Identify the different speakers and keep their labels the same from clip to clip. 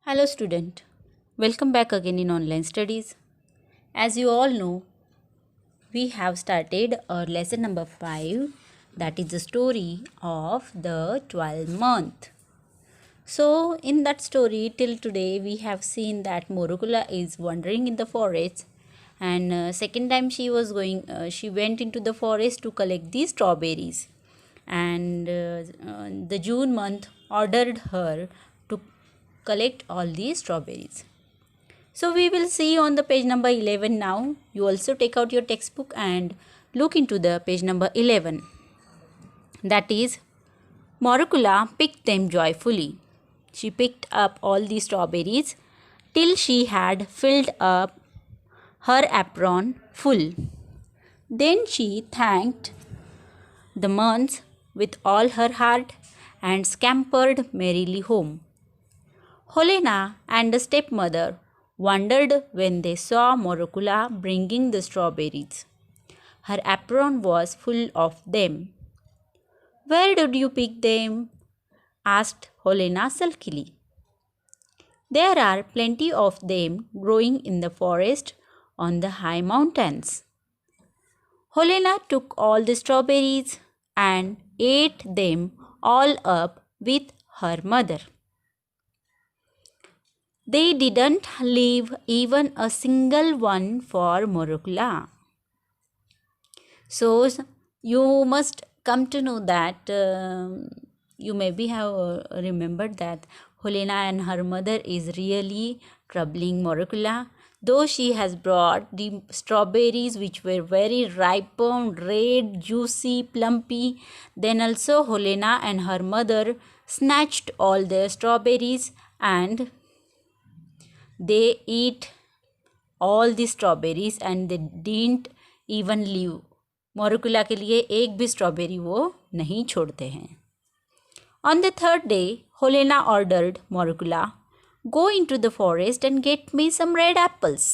Speaker 1: Hello student, welcome back again in online studies. As you all know, we have started our lesson number 5, that is the story of the 12th month. So in that story till today we have seen that Morukula is wandering in the forest, and second time she went into the forest to collect these strawberries, and the June month ordered her to collect all these strawberries. So we will see on the page number 11 now. You also take out your textbook and look into the page number 11. That is, Morukula picked them joyfully. She picked up all the strawberries till she had filled up her apron full. Then she thanked the months with all her heart and scampered merrily home. Helena and the stepmother wondered when they saw Morukula bringing the strawberries. Her apron was full of them. "Where did you pick them?" asked Helena sulkily. "There are plenty of them growing in the forest on the high mountains." Helena took all the strawberries and ate them all up with her mother. They didn't leave even a single one for Morukula. So you must come to know that you maybe have remembered that Helena and her mother is really troubling Morukula. Though she has brought the strawberries which were very ripened, red, juicy, plumpy, then also Helena and her mother snatched all the strawberries and they eat all the strawberries and they didn't even leave. मोरुकुला के लिए एक भी strawberry वो नहीं छोड़ते हैं. On the third day, Helena ordered Morukula, "Go into the forest and get me some red apples."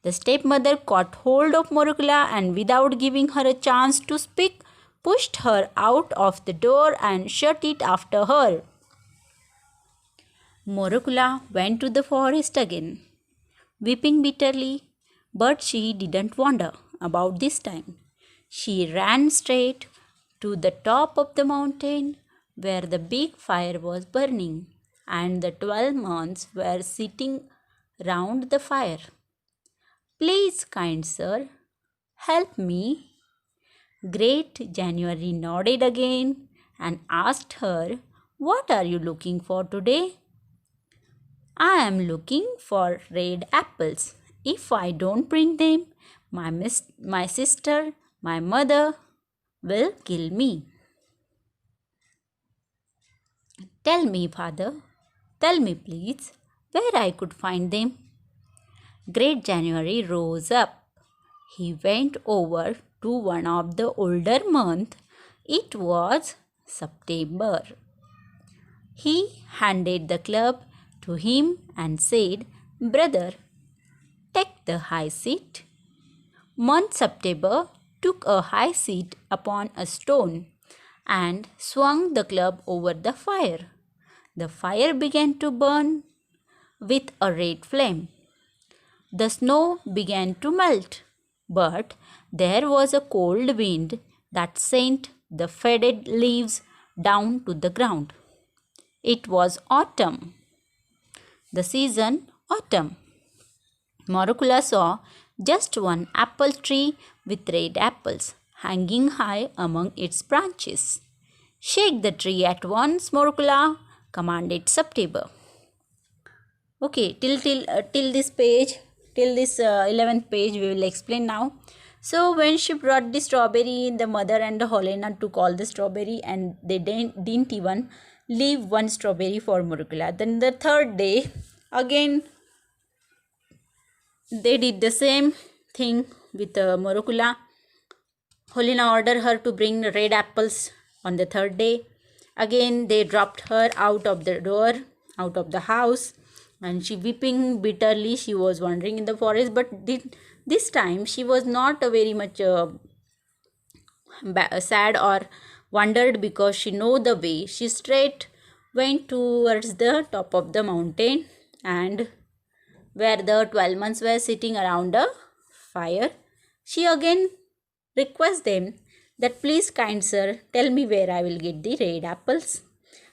Speaker 1: The stepmother caught hold of Morukula and without giving her a chance to speak, pushed her out of the door and shut it after her. Morukula went to the forest again, weeping bitterly, but she didn't wander about this time. She ran straight to the top of the mountain where the big fire was burning and the 12 months were sitting round the fire. "Please, kind sir, help me." Great January nodded again and asked her, "What are you looking for today?" "I am looking for red apples. If I don't bring them, my sister, my mother, will kill me." "Tell me, father, tell me please, where I could find them." Great January rose up. He went over to one of the older months. It was September. He handed the club to him and said, "Brother, take the high seat." Month September took a high seat upon a stone and swung the club over the fire. The fire began to burn with a red flame. The snow began to melt, but there was a cold wind that sent the faded leaves down to the ground. It was autumn. The season autumn. Morukula saw just one apple tree with red apples hanging high among its branches. "Shake the tree at once, Morukula," commanded September. Okay, till this page, till this 11th page, we will explain now. So when she brought the strawberry, the mother and the Helena took all the strawberry and they didn't even leave one strawberry for Morukula. Then the third day, again they did the same thing with Morukula. Helena ordered her to bring red apples on the third day. Again they dropped her out of the door, out of the house, and she weeping bitterly. She was wandering in the forest, but this time she was not very much sad or wondered because she know the way. She straight went towards the top of the mountain, and where the 12 months were sitting around a fire, she again requests them that, please, kind sir, tell me where I will get the red apples.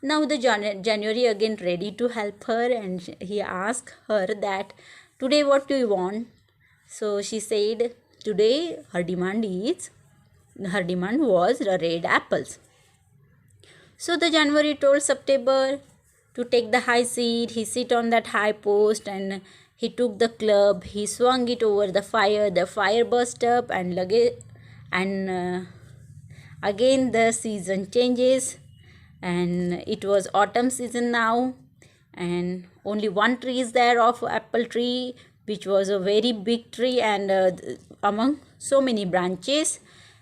Speaker 1: Now the January again ready to help her, and he asked her that, today what do you want? So she said today her demand was the red apples. So the January told September to take the high seat. He sit on that high post, and he took the club. He swung it over the fire. The fire burst up, and again the season changes, and it was autumn season now, and only one tree is there of apple tree, which was a very big tree, and among so many branches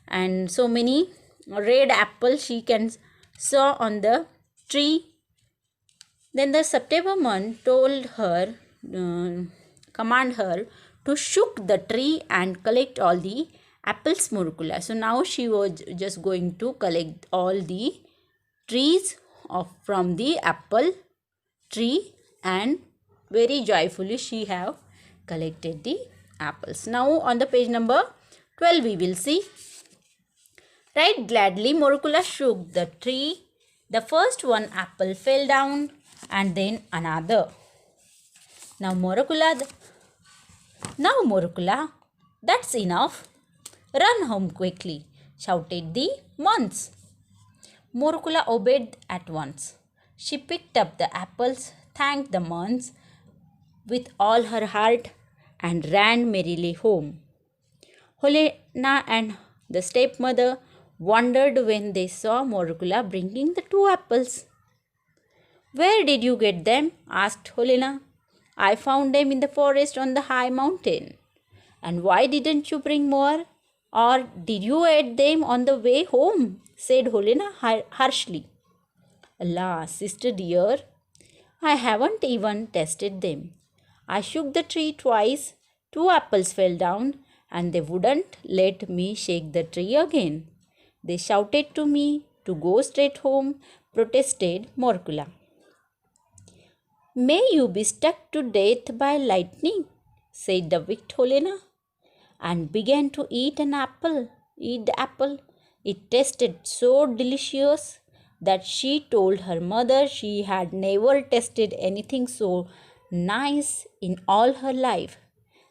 Speaker 1: and so many red apple she can saw on the tree. Then the September month told her, command her to shook the tree and collect all the apples, Morukula. So now she was just going to collect all the trees from the apple tree, and very joyfully she have collected the apples. Now on the page number 12 we will see. Right gladly Morukula shook the tree. The first one apple fell down, and then another. Now Morukula, that's enough. Run home quickly, shouted the months. Morukula obeyed at once. She picked up the apples, thanked the months with all her heart, and ran merrily home. Helena and the stepmother wondered when they saw Morukula bringing the 2 apples. Where did you get them? Asked Helena. I found them in the forest on the high mountain. And why didn't you bring more? Or did you eat them on the way home? Said Helena harshly. Alas, sister dear, I haven't even tested them. I shook the tree twice, 2 apples fell down, and they wouldn't let me shake the tree again. They shouted to me to go straight home, protested Morukula. May you be struck to death by lightning, said the wicked Helena, and began to eat the apple. It tasted so delicious that she told her mother she had never tasted anything so nice in all her life.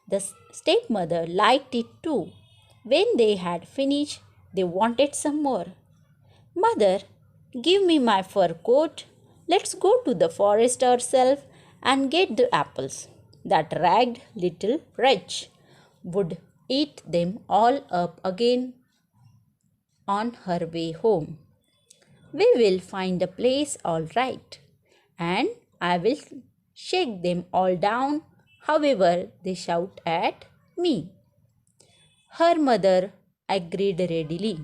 Speaker 1: The stepmother liked it too. When they had finished, they wanted some more. Mother, give me my fur coat. Let's go to the forest ourselves and get the apples. That ragged little wretch would eat them all up again on her way home. We will find a place all right, and I will shake them all down, however they shout at me. Her mother agreed readily.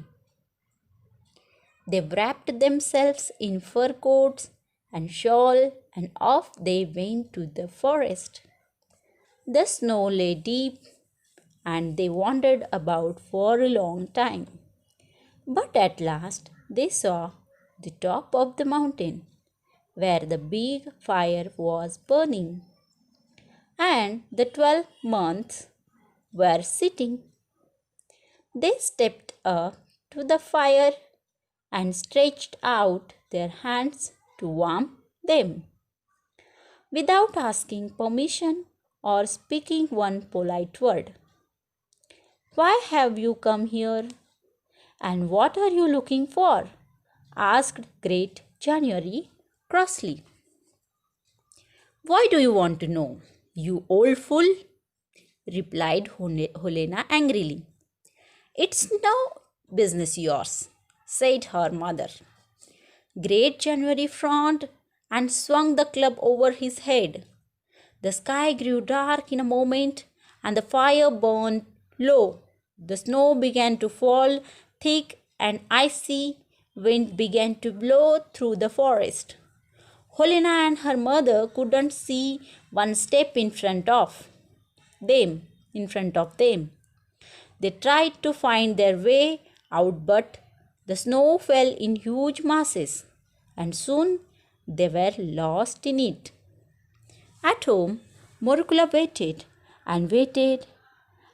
Speaker 1: They wrapped themselves in fur coats and shawl, and off they went to the forest. The snow lay deep, and they wandered about for a long time. But at last they saw the top of the mountain, where the big fire was burning, and the 12 months were sitting. They stepped up to the fire and stretched out their hands to warm them. Without asking permission or speaking one polite word. Why have you come here? And what are you looking for? Asked Great January crossly. Why do you want to know, you old fool? Replied Helena angrily. It's no business yours, said her mother. Great January frowned and swung the club over his head. The sky grew dark in a moment, and the fire burned low. The snow began to fall thick, and icy wind began to blow through the forest. Helena and her mother couldn't see one step in front of them. They tried to find their way out, but the snow fell in huge masses, and soon they were lost in it. At home, Morukula waited and waited,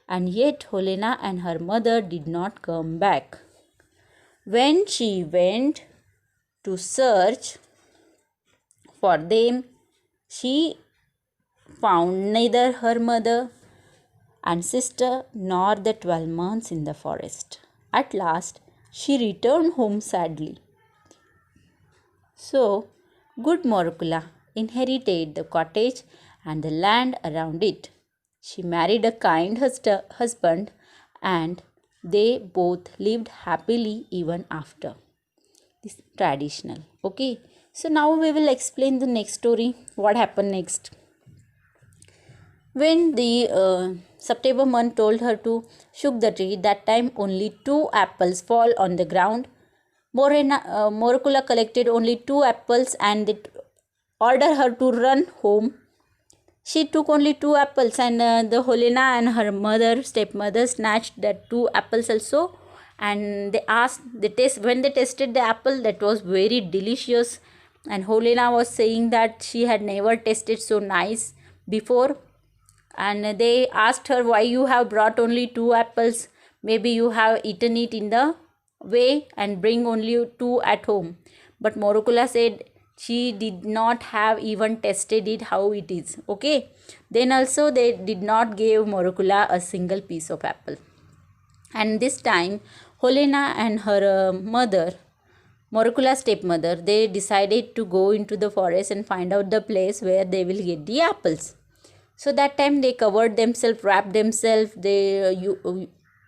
Speaker 1: and yet Helena and her mother did not come back. When she went to search for them, she found neither her mother and sister nor the 12 months in the forest. At last, she returned home sadly. So, good Morukula inherited the cottage and the land around it. She married a kind husband and they both lived happily even after. This is traditional. Okay. So now we will explain the next story. What happened next? When the September month told her to shook the tree, that time only 2 apples fall on the ground. Morukula collected only 2 apples and they ordered her to run home. She took only 2 apples and the Helena and her stepmother snatched that 2 apples also, and when they tasted the apple, that was very delicious, and Helena was saying that she had never tasted so nice before, and they asked her, why you have brought only 2 apples, maybe you have eaten it in the way and bring only 2 at home. But Morukula said she did not have even tested it how it is. Okay, then also they did not give Morukula a single piece of apple. And this time Helena and her mother, Morukula's stepmother, they decided to go into the forest and find out the place where they will get the apples. So that time they covered themselves, wrapped themselves, they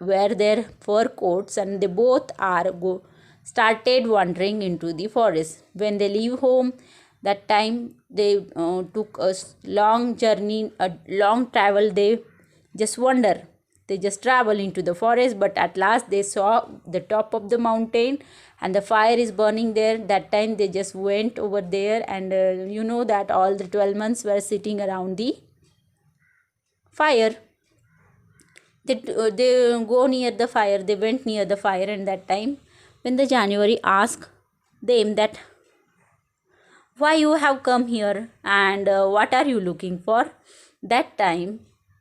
Speaker 1: wear their fur coats, and they both started wandering into the forest. When they leave home, that time they took a long journey, a long travel. They just wander. They just travel into the forest, but at last they saw the top of the mountain and the fire is burning there. That time they just went over there, and you know that all the 12 months were sitting around the fire. They go near the fire, they went near the fire, and that time when the January asked them that why you have come here and what are you looking for, that time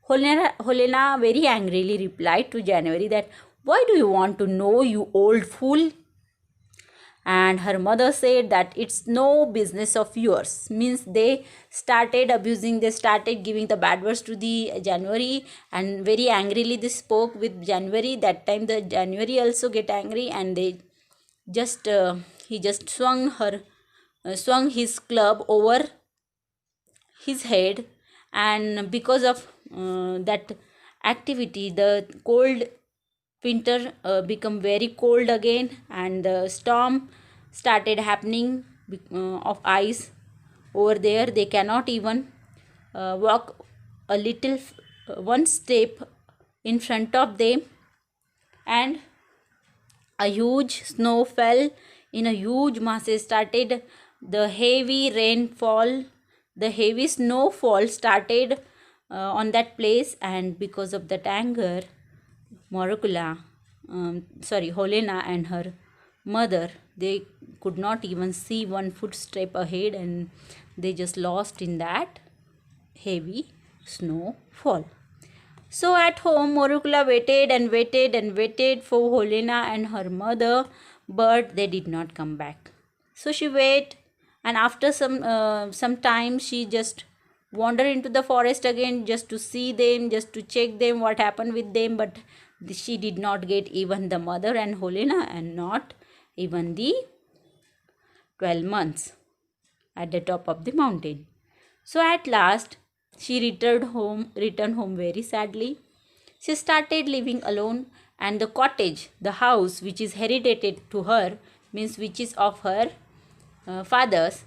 Speaker 1: Helena very angrily replied to January that why do you want to know, you old fool? And her mother said that it's no business of yours. Means they started abusing, they started giving the bad words to the January, and very angrily they spoke with January. That time the January also get angry, and they just he just swung his club over his head, and because of that activity the cold winter become very cold again, and the storm started happening of ice over there. They cannot even walk a little one step in front of them, and a huge snow fell in a huge masses. Started the heavy rainfall, the heavy snowfall started on that place, and because of that anger Helena and her mother, they could not even see one footstep ahead, and they just lost in that heavy snowfall. So at home, Morukula waited and waited and waited for Helena and her mother, but they did not come back. So she waited, and after some time, she just wandered into the forest again just to see them, just to check them what happened with them, but she did not get even the mother and Helena, and not even the 12 months at the top of the mountain. So at last she returned home very sadly. She started living alone, and the cottage, the house which is heredited to her, means which is of her father's,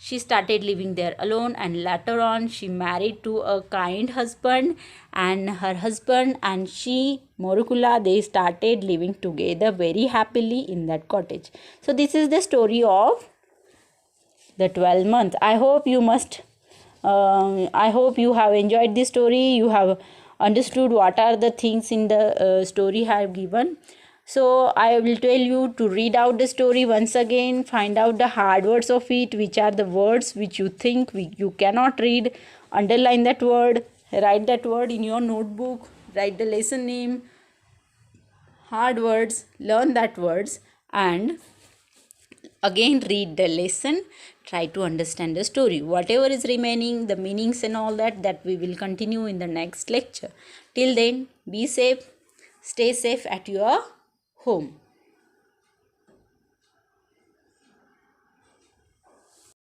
Speaker 1: she started living there alone, and later on she married to a kind husband, and her husband and she, Morukula, they started living together very happily in that cottage. So this is the story of the 12 months. I hope you have enjoyed this story. You have understood what are the things in the story I have given. So I will tell you to read out the story once again, find out the hard words of it, which are the words which you think you cannot read, underline that word, write that word in your notebook, write the lesson name, hard words, learn that words, and again read the lesson, try to understand the story. Whatever is remaining, the meanings and all that we will continue in the next lecture. Till then, be safe, stay safe at your home.